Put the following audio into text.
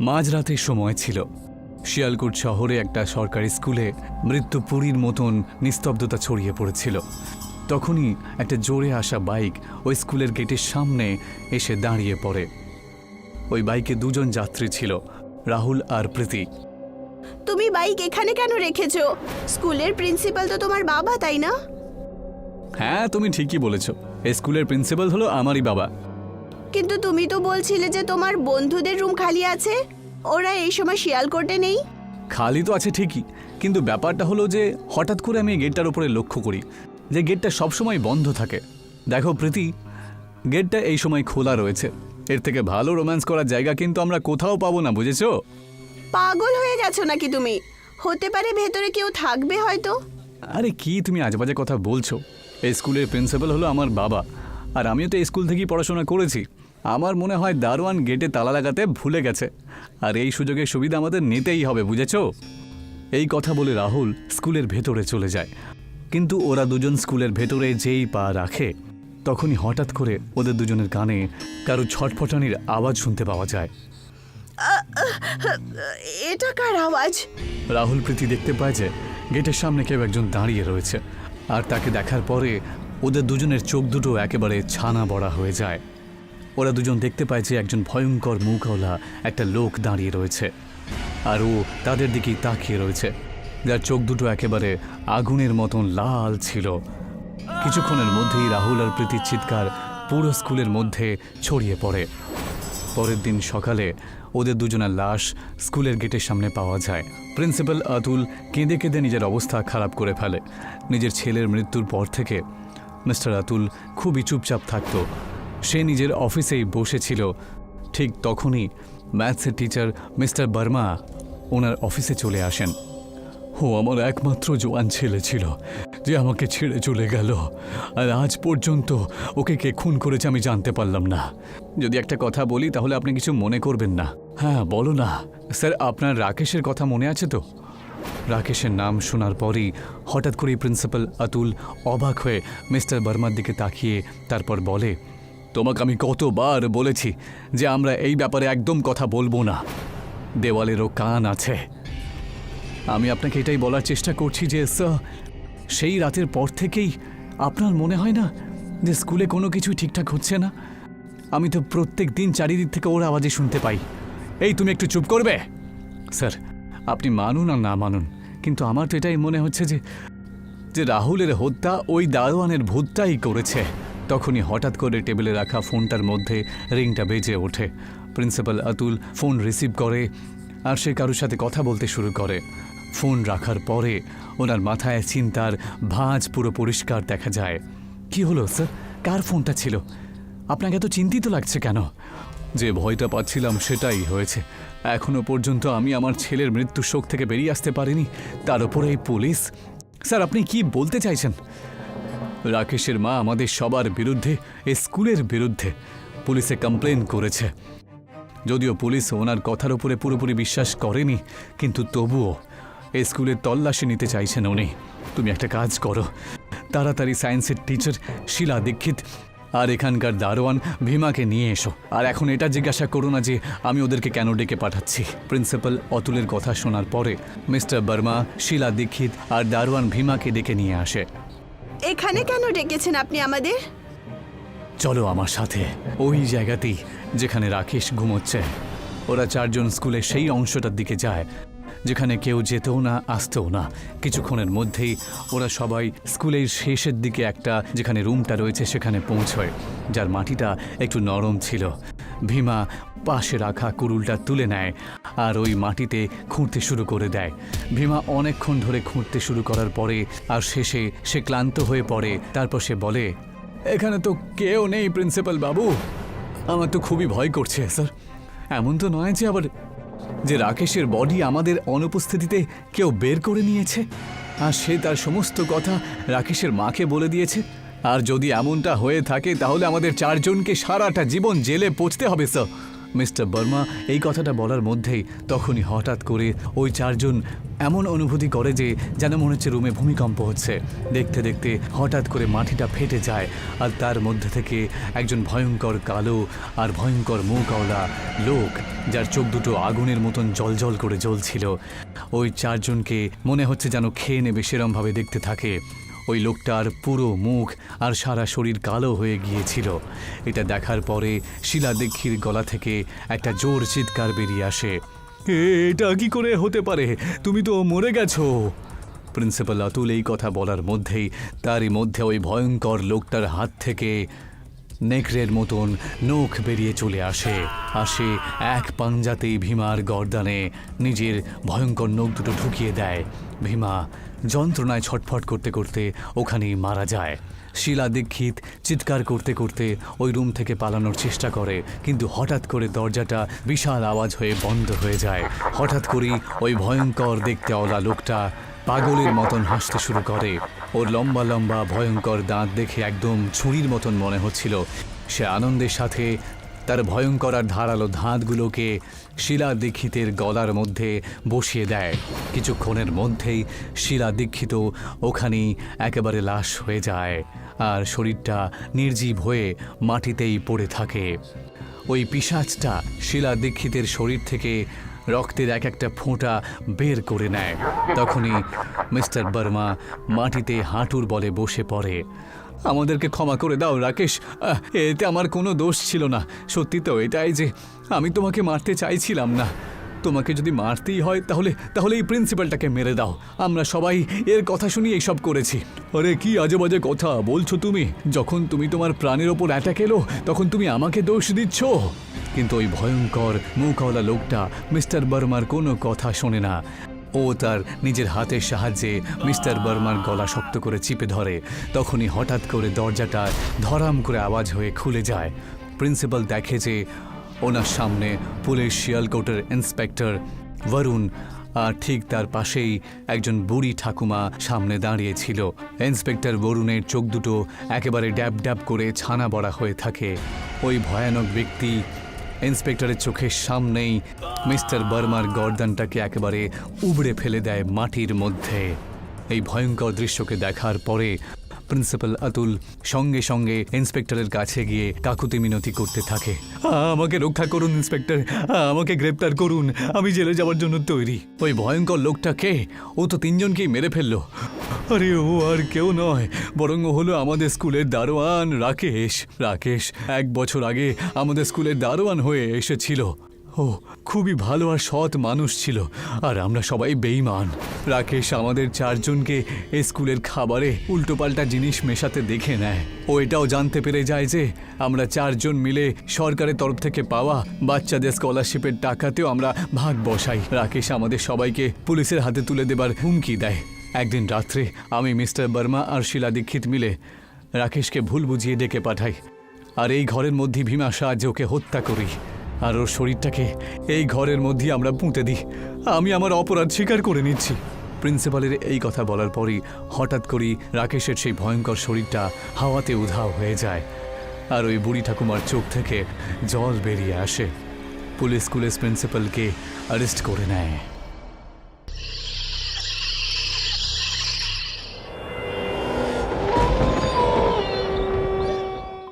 মাঝরাতের সময় ছিল। শিয়ালকোট শহরে একটা সরকারি স্কুলে মৃত্যুপুরীর মতন নিস্তব্ধতা ছড়িয়ে পড়েছিল। তখনই একটা জোরে আসা বাইক ওই স্কুলের গেটের সামনে এসে দাঁড়িয়ে পড়ে। ওই বাইকে দুজন যাত্রী ছিল, রাহুল আর প্রীতি। তুমি বাইক এখানে কেন রেখেছো? স্কুলের প্রিন্সিপাল তো তোমার বাবা, তাই না? হ্যাঁ, তুমি ঠিকই বলেছ। এই স্কুলের প্রিন্সিপাল হলো আমারই বাবা। কিন্তু তুমি তো বলছিলে যে তোমার বন্ধুদের রুম খালি আছে, ওরা এই সময় শিয়ালকোটে নেই। খালি তো আছে ঠিকই, কিন্তু ব্যাপারটা হলো যে হঠাৎ করে আমি গেটটার উপরে লক্ষ্য করি যে গেটটা সবসময় বন্ধ থাকে। দেখো প্রীতি, গেটটা এই সময় খোলা রয়েছে। এর থেকে ভালো রোম্যান্স করার জায়গা কিন্তু আমরা কোথাও পাবো না, বুঝেছো? পাগল হয়ে গেছো নাকি তুমি? হতে পারে ভেতরে কেউ থাকবে হয়তো। আরে কি তুমি আজেবাজে কথা বলছো? এই স্কুলের প্রিন্সিপাল হলো আমার বাবা, আর আমিও তো এই স্কুল থেকেই পড়াশোনা করেছি। আমার মনে হয় দারোয়ান গেটে তালা লাগাতে ভুলে গেছে, আর এই সুযোগের সুবিধা আমাদের নিতেই হবে, বুঝেছো? এই কথা বলে রাহুল স্কুলের ভেতরে চলে যায়। কিন্তু ওরা দুজন স্কুলের ভেতরে যেই পা রাখে তখনই হঠাৎ করে ওদের দুজনের কানে কারো ছটফটানির আওয়াজ শুনতে পাওয়া যায়। এটা কার আওয়াজ? রাহুল প্রীতি দেখতে পায় যে গেটের সামনে কেউ একজন দাঁড়িয়ে রয়েছে, আর তাকে দেখার পরে ওদের দুজনের চোখ দুটো একেবারে ছানা বড়া হয়ে যায়। ওরা দুজন দেখতে পায় যে একজন ভয়ঙ্কর মুখওয়ালা একটা লোক দাঁড়িয়ে রয়েছে, আর ও তাদের দিকেই তাকিয়ে রয়েছে, যার চোখ দুটো একেবারে আগুনের মতন লাল ছিল। কিছুক্ষণের মধ্যেই রাহুল আর প্রীতির চিৎকার পুরো স্কুলের মধ্যে ছড়িয়ে পড়ে। পরের দিন সকালে ওদের দুজনের লাশ স্কুলের গেটের সামনে পাওয়া যায়। প্রিন্সিপাল আতুল কেঁদে কেঁদে নিজের অবস্থা খারাপ করে ফেলে। নিজের ছেলের মৃত্যুর পর থেকে মিস্টার আতুল খুবই চুপচাপ থাকত। সে নিজের অফিসেই বসেছিল। ঠিক তখনই ম্যাথসের টিচার মিস্টার বর্মা ওনার অফিসে চলে আসেন। ও আমার একমাত্র জোয়ান ছেলে ছিল যে আমাকে ছেড়ে চলে গেল, আর আজ পর্যন্ত ওকে কে খুন করেছে আমি জানতে পারলাম না। যদি একটা কথা বলি তাহলে আপনি কিছু মনে করবেন না। হ্যাঁ বলো না। স্যার, আপনার রাকেশের কথা মনে আছে তো? রাকেশের নাম শোনার পরই হঠাৎ করেই প্রিন্সিপাল আতুল অবাক হয়ে মিস্টার বর্মার দিকে তাকিয়ে তারপর বলে, তোমাকে আমি কতবার বলেছি যে আমরা এই ব্যাপারে একদম কথা বলবো না। দেওয়ালেরও কান আছে। আমি আপনাকে এটাই বলার চেষ্টা করছি যে স্যার, সেই রাতের পর থেকেই আপনার মনে হয় না যে স্কুলে কোনো কিছুই ঠিকঠাক হচ্ছে না? আমি তো প্রত্যেক দিন চারিদিক থেকে ওর আওয়াজে শুনতে পাই। এই তুমি একটু চুপ করবে? স্যার, আপনি মানুন আর না মানুন, কিন্তু আমার তো এটাই মনে হচ্ছে যে রাহুলের হত্যা ওই দারোয়ানের ভূতটাই করেছে। তখনই হঠাৎ করে টেবিলে রাখা ফোনটার মধ্যে রিংটা বেজে ওঠে। প্রিন্সিপাল আতুল ফোন রিসিভ করে আর সে কারোর সাথে কথা বলতে শুরু করে। ফোন রাখার পরে ওনার মাথায় চিন্তার ভাঁজ পুরো পরিষ্কার দেখা যায়। কি হলো স্যার? কার ফোনটা ছিল? আপনাকে এত চিন্তিত লাগছে কেন? যে ভয়টা পাচ্ছিলাম সেটাই হয়েছে। এখনো পর্যন্ত আমি আমার ছেলের মৃত্যুর শোক থেকে বেরিয়ে আসতে পারিনি, তার উপরে এই পুলিশ। স্যার, আপনি কি বলতে চাইছেন? রাকেশের মা আমাদের সবার বিরুদ্ধে, এই স্কুলের বিরুদ্ধে পুলিশে কমপ্লেন করেছে। যদিও পুলিশ ওনার কথার উপরে পুরোপুরি বিশ্বাস করেনি, কিন্তু তবুও এই স্কুলের তল্লাশি নিতে চাইছেন উনি। তুমি একটা কাজ করো, তাড়াতাড়ি সায়েন্সের টিচার শিলা দীক্ষিত আর এখানকার দারোয়ান ভীমাকে নিয়ে এসো। আর এখন এটা জিজ্ঞাসা করো না যে আমি ওদেরকে কেন ডেকে পাঠাচ্ছি। প্রিন্সিপাল অতুলের কথা শোনার পরে মিস্টার বর্মা শিলা দীক্ষিত আর দারোয়ান ভীমাকে ডেকে নিয়ে আসে। এখানে কেন ডেকেছেন আপনি আমাদের? চলো আমার সাথে ওই জায়গাতেই যেখানে রাকেশ ঘুমোচ্ছে। ওরা চারজন স্কুলের সেই অংশটার দিকে যায় যেখানে কেউ যেতেও না আসতেও না। কিছুক্ষণের মধ্যেই ওরা সবাই স্কুলের শেষের দিকে একটা যেখানে রুমটা রয়েছে সেখানে পৌঁছয়, যার মাটিটা একটু নরম ছিল। ভীমা পাশে রাখা কুড়ুলটা তুলে নেয় আর ওই মাটিতে খুঁড়তে শুরু করে দেয়। ভীমা অনেকক্ষণ ধরে খুঁড়তে শুরু করার পরে আর শেষে সে ক্লান্ত হয়ে পড়ে। তারপর সে বলে, এখানে তো কেউ নেই প্রিন্সিপাল বাবু, আমার তো খুবই ভয় করছে স্যার। এমন তো নয় যে আবার যে রাকেশের বডি আমাদের অনুপস্থিতিতে কেউ বের করে নিয়েছে আর সে তার সমস্ত কথা রাকেশের মাকে বলে দিয়েছে? আর যদি এমনটা হয়ে থাকে তাহলে আমাদের চারজনকে সারাটা জীবন জেলে পৌঁছতে হবে স্যার। মিস্টার বর্মা এই কথাটা বলার মধ্যেই তখনই হঠাৎ করে ওই চারজন এমন অনুভূতি করে যে যেন মনে হচ্ছে রুমে ভূমিকম্প হচ্ছে। দেখতে দেখতে হঠাৎ করে মাটিটা ফেটে যায়, আর তার মধ্যে থেকে একজন ভয়ঙ্কর কালো আর ভয়ঙ্কর মুখওয়ালা লোক, যার চোখ দুটো আগুনের মতন জলজল করে জ্বলছিল, ওই চারজনকে মনে হচ্ছে যেন খেয়ে নেবে সেরমভাবে দেখতে থাকে। ওই লোকটার পুরো মুখ আর সারা শরীর কালো হয়ে গিয়েছিল। এটা দেখার পরে শিলা দীক্ষির গলা থেকে একটা জোর চিৎকার বেরিয়ে আসে, এটা কি করে হতে পারে? তুমি তো মরে গেছো। প্রিন্সিপাল অতুল এই কথা বলার মধ্যেই তারই মধ্যে ওই ভয়ঙ্কর লোকটার হাত থেকে নেকড়ের মতন নখ বেরিয়ে চলে আসে। এক পাঞ্জাতেই ভীমার গর্দানে নিজের ভয়ঙ্কর নখ দুটো ঢুকিয়ে দেয়। ভীমা যন্ত্রণায় ছটফট করতে করতে ওখানেই মারা যায়। শিলা দীক্ষিত চিৎকার করতে করতে ওই রুম থেকে পালানোর চেষ্টা করে, কিন্তু হঠাৎ করে দরজাটা বিশাল আওয়াজ হয়ে বন্ধ হয়ে যায়। হঠাৎ করেই ওই ভয়ঙ্কর দেখতেওয়ালা লোকটা পাগলের মতন হাসতে শুরু করে। ওর লম্বা লম্বা ভয়ঙ্কর দাঁত দেখে একদম ছুরির মতন মনে হচ্ছিল। সে আনন্দের সাথে তার ভয়ঙ্কর আর ধারালো দাঁতগুলোকে শিলা দীক্ষিতের গলার মধ্যে বসিয়ে দেয়। কিছুক্ষণের মধ্যেই শিলা দীক্ষিত ওখানেই একেবারে লাশ হয়ে যায়, আর শরীরটা নির্জীব হয়ে মাটিতেই পড়ে থাকে। ওই পিশাচটা শিলা দীক্ষিতের শরীর থেকে রক্তের এক একটা ফোঁটা বের করে নেয়। তখনই মিস্টার বর্মা মাটিতে হাঁটুর বলে বসে পড়ে। আমাদেরকে ক্ষমা করে দাও রাকেশ, এতে আমার কোনো দোষ ছিল না। সত্যি তো এটাই যে আমি তোমাকে মারতে চাইছিলাম না। তোমাকে যদি মারতেই হয় তাহলে এই প্রিন্সিপালটাকে মেরে দাও। আমরা সবাই এর কথা শুনি এইসব করেছি। আরে কি আজে বাজে কথা বলছো তুমি? যখন তুমি তোমার প্রাণের ওপর অ্যাটাক এলো তখন তুমি আমাকে দোষ দিচ্ছ। কিন্তু ওই ভয়ঙ্কর মুখওয়ালা লোকটা মিস্টার বর্মার কোনো কথা শোনে না। ও তার নিজের হাতের সাহায্যে মিস্টার বর্মার গলা শক্ত করে চিপে ধরে। তখনই হঠাৎ করে দরজাটা ধরাম করে আওয়াজ হয়ে খুলে যায়। প্রিন্সিপাল দেখে যে ওনার সামনে পুলিশ শিয়ালকোটের ইন্সপেক্টর বরুণ, আর ঠিক তার পাশেই একজন বুড়ি ঠাকুমা সামনে দাঁড়িয়েছিল। ইন্সপেক্টর বরুণের চোখ দুটো একেবারে ড্যাব ড্যাব করে ছানা বড়া হয়ে থাকে। ওই ভয়ানক ব্যক্তি ইন্সপেক্টরের চোখের সামনেই মিস্টার বর্মার গর্দানটাকে একেবারে উবড়ে ফেলে দেয় মাটির মধ্যে। এই ভয়ঙ্কর দৃশ্যকে দেখার পরে প্রিন্সিপাল অতুল সঙ্গে সঙ্গে ইন্সপেক্টরের কাছে গিয়ে কাকুতি মিনতি করতে থাকে। আমাকে রক্ষা করুন ইন্সপেক্টর, আমাকে গ্রেপ্তার করুন, আমি জেলে যাওয়ার জন্য তৈরি। ওই ভয়ঙ্কর লোকটা কে? ও তো তিনজনকেই মেরে ফেললো। আরে ও আর কেউ নয়, বরং ও হলো আমাদের স্কুলের দারোয়ান রাকেশ। রাকেশ 1 বছর আগে আমাদের স্কুলের দারোয়ান হয়ে এসেছিল। ও খুবই ভালো আর সৎ মানুষ ছিল, আর আমরা সবাই বেঈমান। রাকেশ আমাদের 4 জনকে এই স্কুলের খাবারে উল্টোপাল্টা জিনিস মেশাতে দেখে নেয়। ও এটাও জানতে পেরে যায় যে আমরা 4 জন মিলে সরকারের তরফ থেকে পাওয়া বাচ্চাদের স্কলারশিপের টাকাতেও আমরা ভাগ বসাই। রাকেশ আমাদের সবাইকে পুলিশের হাতে তুলে দেবার হুমকি দেয়। একদিন রাত্রে আমি মিস্টার বর্মা আর শিলা দীক্ষিত মিলে রাকেশকে ভুল বুঝিয়ে ডেকে পাঠাই, আর এই ঘরের মধ্যে ভীমা সাহায্যে ওকে হত্যা করি, আর ওর শরীরটাকে এই ঘরের মধ্যে আমরা পুঁতে দিই। আমি আমার অপরাধ স্বীকার করে নিচ্ছি। প্রিন্সিপালের এই কথা বলার পরই হঠাৎ করেই রাকেশের সেই ভয়ঙ্কর শরীরটা হাওয়াতে উধাও হয়ে যায়, আর ওই বুড়ি ঠাকুমার চোখ থেকে জল বেরিয়ে আসে। পুলিশ প্রিন্সিপালকে অ্যারেস্ট করে নেয়।